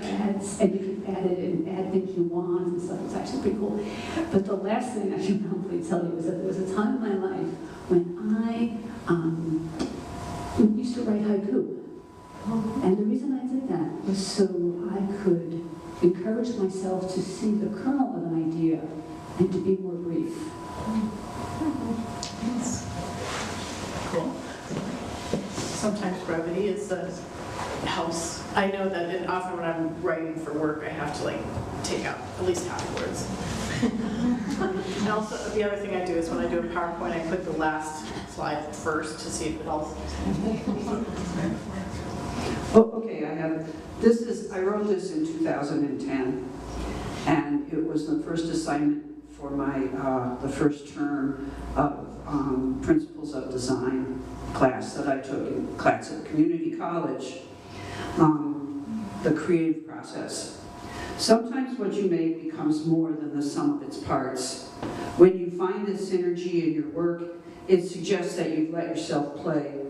[SPEAKER 14] ads, and you can add it and add things you want and stuff. It's actually pretty cool. But the last thing I should probably tell you is that there was a time in my life when I used to write haiku. And the reason I did that was so I could encourage myself to see the kernel of an idea and to be more brief.
[SPEAKER 4] Cool. Sometimes brevity helps. I know that often when I'm writing for work, I have to like take out at least half the words. And also, the other thing I do is when I do a PowerPoint, I put the last slide first to see if it helps.
[SPEAKER 7] Oh, okay, I wrote this in 2010, and it was the first assignment for the first term of Principles of Design class that I took in Clatsop Community College, the creative process. Sometimes what you make becomes more than the sum of its parts. When you find this synergy in your work, it suggests that you've let yourself play,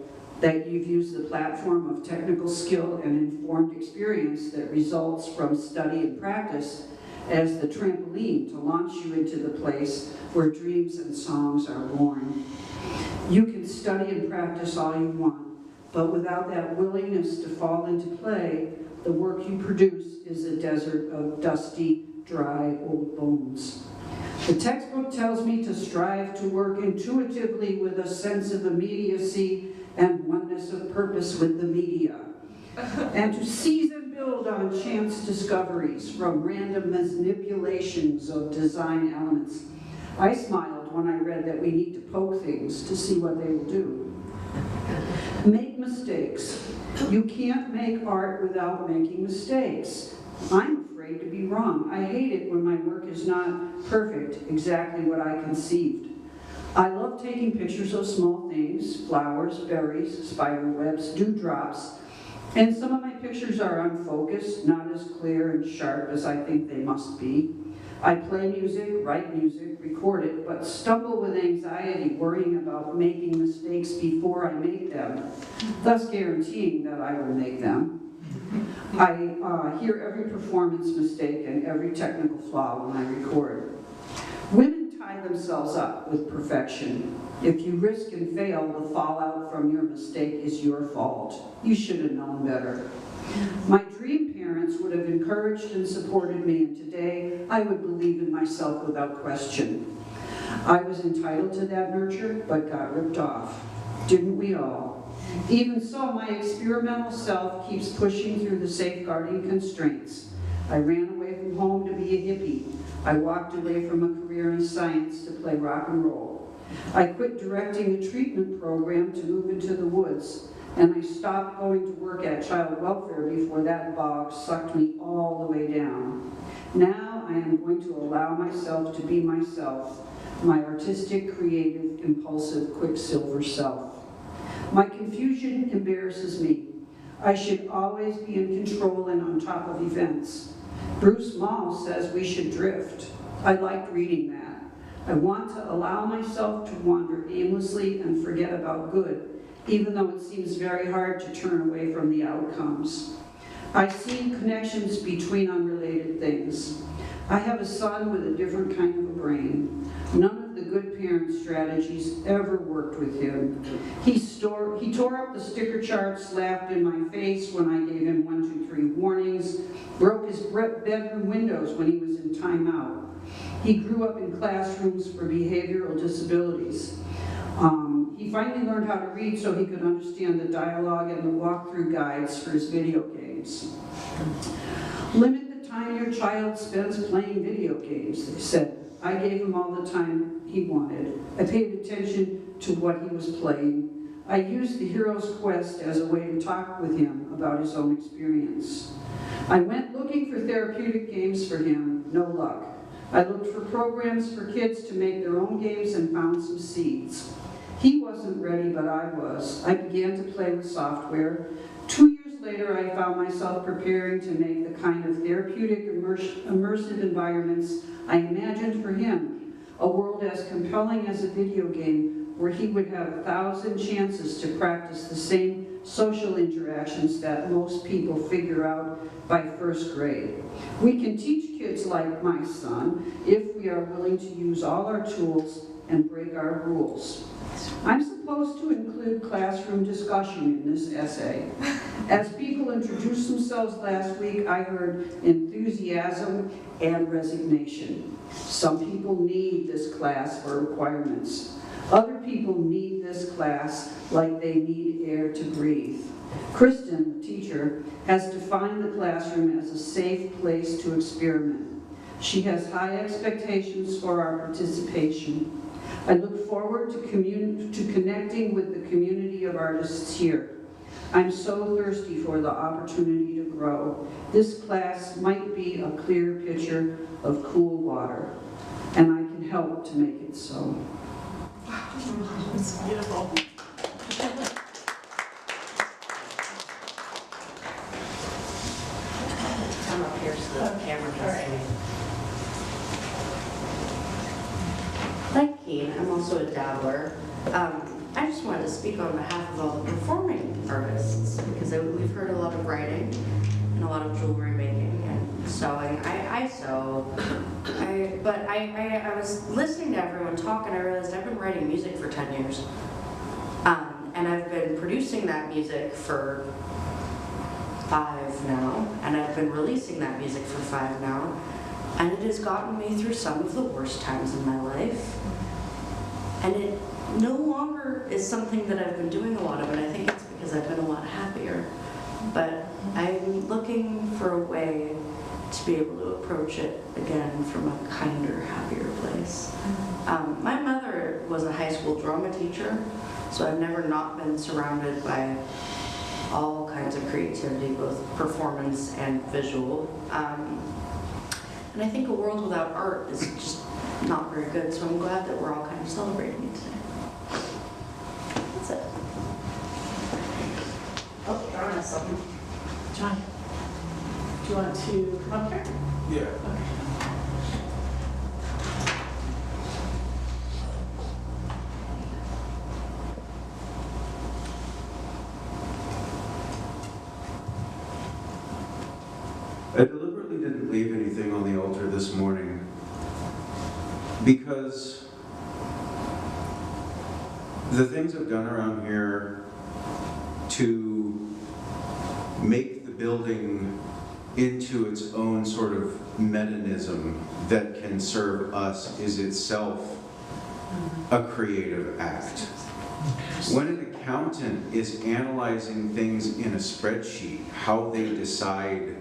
[SPEAKER 7] that you've used the platform of technical skill and informed experience that results from study and practice as the trampoline to launch you into the place where dreams and songs are born. You can study and practice all you want, but without that willingness to fall into play, the work you produce is a desert of dusty, dry old bones. The textbook tells me to strive to work intuitively with a sense of immediacy and oneness of purpose with the media, and to seize and build build on chance discoveries from random manipulations of design elements. I smiled when I read that we need to poke things to see what they will do. Make mistakes. You can't make art without making mistakes. I'm afraid to be wrong. I hate it when my work is not perfect, exactly what I conceived. I love taking pictures of small things, flowers, berries, spider webs, dewdrops, and some of my pictures are unfocused, not as clear and sharp as I think they must be. I play music, write music, record it, but stumble with anxiety, worrying about making mistakes before I make them, thus guaranteeing that I will make them. I hear every performance mistake and every technical flaw when I record. Women tie themselves up with perfection. If you risk and fail, the fallout from your mistake is your fault. You should have known better. My dream parents would have encouraged and supported me, and today I would believe in myself without question. I was entitled to that nurture, but got ripped off. Didn't we all? Even so, my experimental self keeps pushing through the safeguarding constraints. I ran away from home to be a hippie. I walked away from a career in science to play rock and roll. I quit directing a treatment program to move into the woods, and I stopped going to work at child welfare before that bog sucked me all the way down. Now I am going to allow myself to be myself, my artistic, creative, impulsive, quicksilver self. My confusion embarrasses me. I should always be in control and on top of events. Bruce Mall says we should drift. I liked reading that. I want to allow myself to wander aimlessly and forget about good, even though it seems very hard to turn away from the outcomes. I see connections between unrelated things. I have a son with a different kind of a brain. None of the good parent strategies ever worked with him. He tore up the sticker charts, laughed in my face when I gave him 1, 2, 3 warnings, broke his bedroom windows when he was in timeout. He grew up in classrooms for behavioral disabilities. He finally learned how to read so he could understand the dialogue and the walkthrough guides for his video games. Limit the time your child spends playing video games, they said. I gave him all the time he wanted. I paid attention to what he was playing. I used the hero's quest as a way to talk with him about his own experience. I went looking for therapeutic games for him, no luck. I looked for programs for kids to make their own games and found some seeds. He wasn't ready, but I was. I began to play with software. 2 years later, I found myself preparing to make the kind of therapeutic, immersive environments I imagined for him, a world as compelling as a video game where he would have 1,000 chances to practice the same social interactions that most people figure out by 1st grade. We can teach kids like my son if we are willing to use all our tools and break our rules. I'm supposed to include classroom discussion in this essay. As people introduced themselves last week, I heard enthusiasm and resignation. Some people need this class for requirements. Other people need this class like they need air to breathe. Kristen, the teacher, has defined the classroom as a safe place to experiment. She has high expectations for our participation. I look forward to connecting with the community of artists here. I'm so thirsty for the opportunity to grow. This class might be a clear pitcher of cool water, and I can help to make it so.
[SPEAKER 2] It's beautiful.
[SPEAKER 3] Come up here so the camera can see me. Like Keen, I'm also a dabbler. I just wanted to speak on behalf of all the performing artists because we've heard a lot of writing and a lot of jewelry making and sewing. I sew, but I was listening to everyone talk and I realized I've been writing music for 10 years. And I've been producing that music for 5 now, and I've been releasing that music for 5 now. And it has gotten me through some of the worst times in my life. And it no longer is something that I've been doing a lot of, and I think it's because I've been a lot happier. But I'm looking for a way to be able to approach it again from a kinder, happier place. My mother was a high school drama teacher, so I've never not been surrounded by all kinds of creativity, both performance and visual. And I think a world without art is just not very good, so I'm glad that we're all kind of celebrating it today. That's it. Oh, darn us something.
[SPEAKER 4] John, do you want to come up here?
[SPEAKER 8] Yeah.
[SPEAKER 4] Okay.
[SPEAKER 8] I deliberately didn't leave anything on the altar this morning because the things I've done around here to make the building into its own sort of metanism that can serve us is itself a creative act. When an accountant is analyzing things in a spreadsheet, how they decide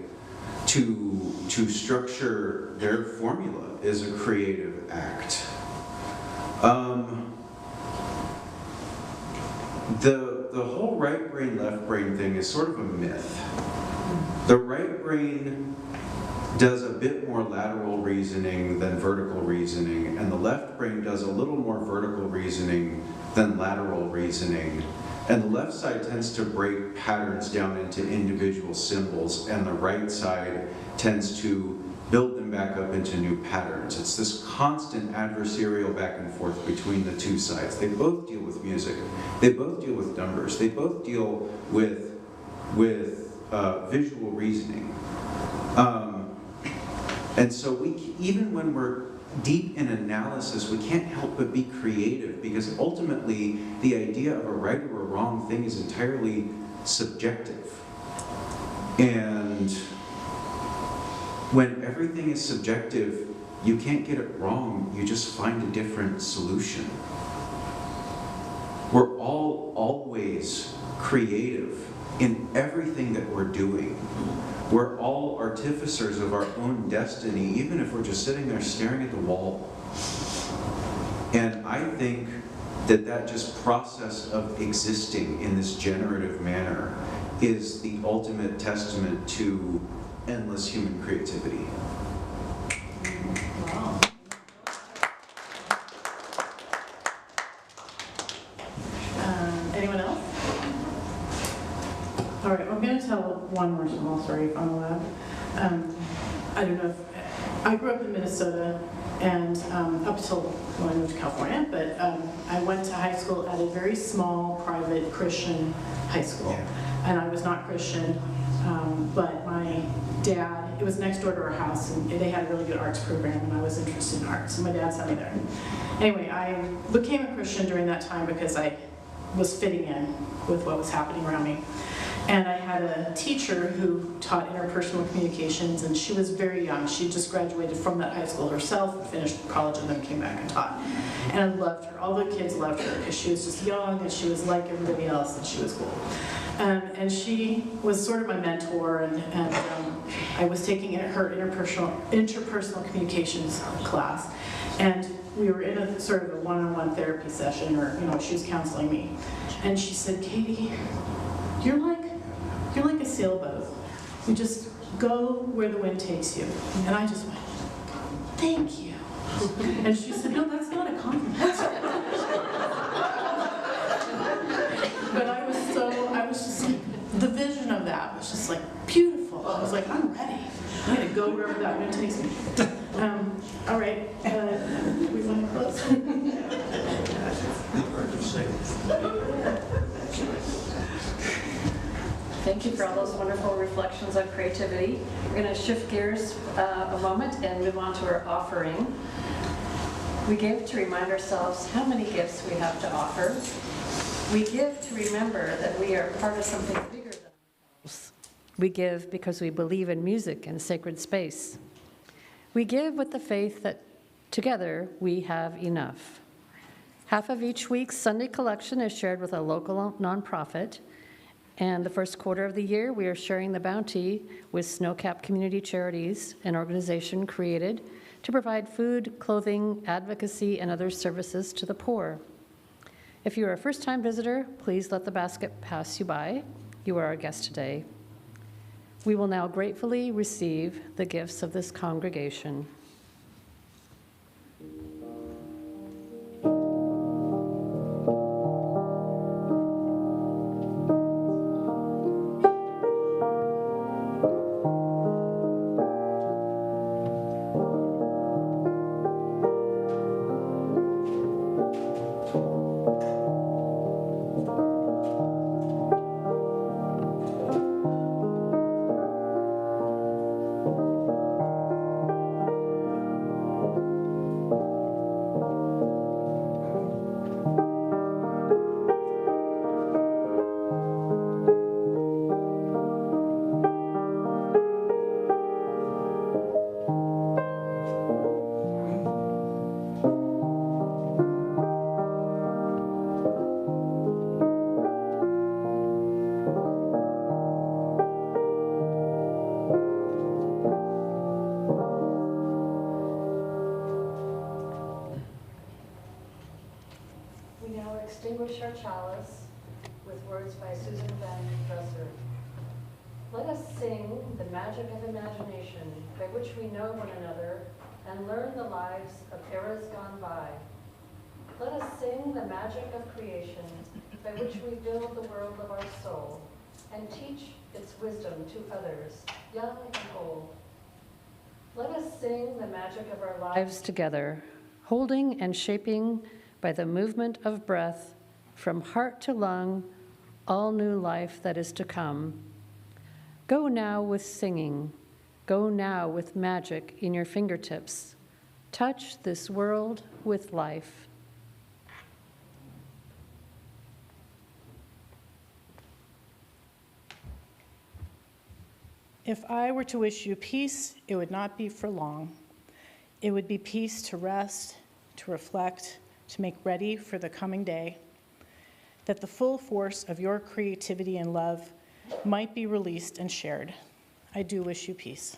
[SPEAKER 8] to structure their formula is a creative act. The whole right brain, left brain thing is sort of a myth. The right brain does a bit more lateral reasoning than vertical reasoning, and the left brain does a little more vertical reasoning than lateral reasoning. And the left side tends to break patterns down into individual symbols, and the right side tends to build them back up into new patterns. It's this constant adversarial back and forth between the two sides. They both deal with music. They both deal with numbers. They both deal with visual reasoning. And so even when we're deep in analysis, we can't help but be creative, because ultimately the idea of a right or a wrong thing is entirely subjective. And when everything is subjective, you can't get it wrong, you just find a different solution. We're all always creative in everything that we're doing. We're all artificers of our own destiny, even if we're just sitting there staring at the wall. And I think that just process of existing in this generative manner is the ultimate testament to endless human creativity.
[SPEAKER 4] Wow. Anyone else? All right, I'm going to tell one more small story if I'm allowed. I don't know if, I grew up in Minnesota, and up till when I moved to California, but I went to high school at a very small, private Christian high school. Yeah. And I was not Christian, but my dad, it was next door to our house, and they had a really good arts program, and I was interested in arts, so my dad sent me there. Anyway, I became a Christian during that time because I was fitting in with what was happening around me. And I had a teacher who taught interpersonal communications, and she was very young. She just graduated from that high school herself, finished college, and then came back and taught. And I loved her. All the kids loved her because she was just young, and she was like everybody else, and she was cool. And she was sort of my mentor, and I was taking her interpersonal communications class. And we were in a sort of a one-on-one therapy session, or she was counseling me. And she said, "Katie, you're like a sailboat. You just go where the wind takes you." And I just went, "Thank you." And she said, "No, that's not a compliment." But I was just like, the vision of that was just like beautiful. I was like, I'm ready. I'm gonna go wherever that wind takes me. All right, we want to close.
[SPEAKER 1] Thank you for all those wonderful reflections on creativity. We're going to shift gears a moment and move on to our offering. We give to remind ourselves how many gifts we have to offer. We give to remember that we are part of something bigger than ourselves. We give because we believe in music and sacred space. We give with the faith that together we have enough. Half of each week's Sunday collection is shared with a local nonprofit, And the first quarter of the year, we are sharing the bounty with Snowcap Community Charities, an organization created to provide food, clothing, advocacy, and other services to the poor. If you are a first-time visitor, please let the basket pass you by. You are our guest today. We will now gratefully receive the gifts of this congregation.
[SPEAKER 15] Extinguish our chalice with words by Susan Van Dresser. Let us sing the magic of imagination by which we know one another and learn the lives of eras gone by. Let us sing the magic of creation by which we build the world of our soul and teach its wisdom to others, young and old. Let us sing the magic of our lives
[SPEAKER 1] Together, holding and shaping by the movement of breath, from heart to lung, all new life that is to come. Go now with singing. Go now with magic in your fingertips. Touch this world with life.
[SPEAKER 4] If I were to wish you peace, it would not be for long. It would be peace to rest, to reflect, to make ready for the coming day, that the full force of your creativity and love might be released and shared. I do wish you peace.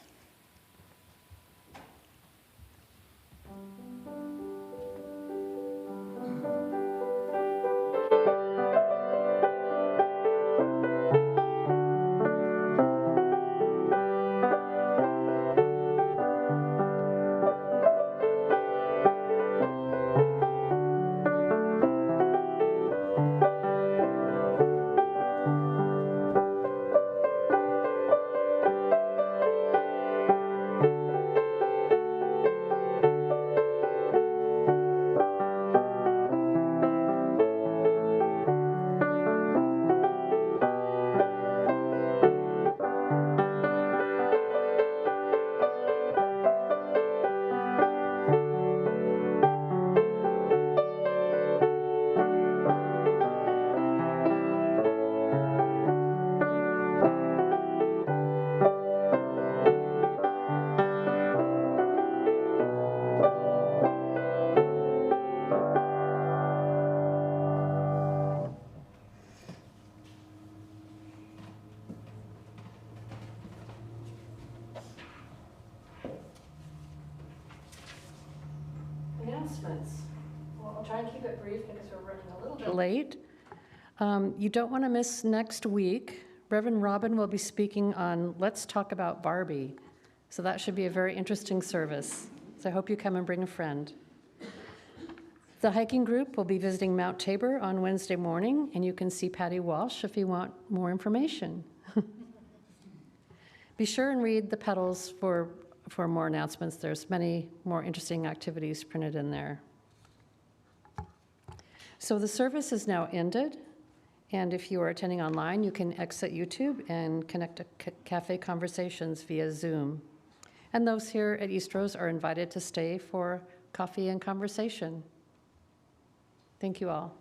[SPEAKER 15] Announcements. Well, I'll try and keep it brief because we're running a little bit
[SPEAKER 1] Late. You don't want to miss next week. Reverend Robin will be speaking on Let's Talk About Barbie. So that should be a very interesting service. So I hope you come and bring a friend. The hiking group will be visiting Mount Tabor on Wednesday morning, and you can see Patty Walsh if you want more information. Be sure and read the petals for more announcements. There's many more interesting activities printed in there. So the service is now ended, and if you are attending online, you can exit YouTube and connect to Cafe Conversations via Zoom. And those here at Eastrose are invited to stay for coffee and conversation. Thank you all.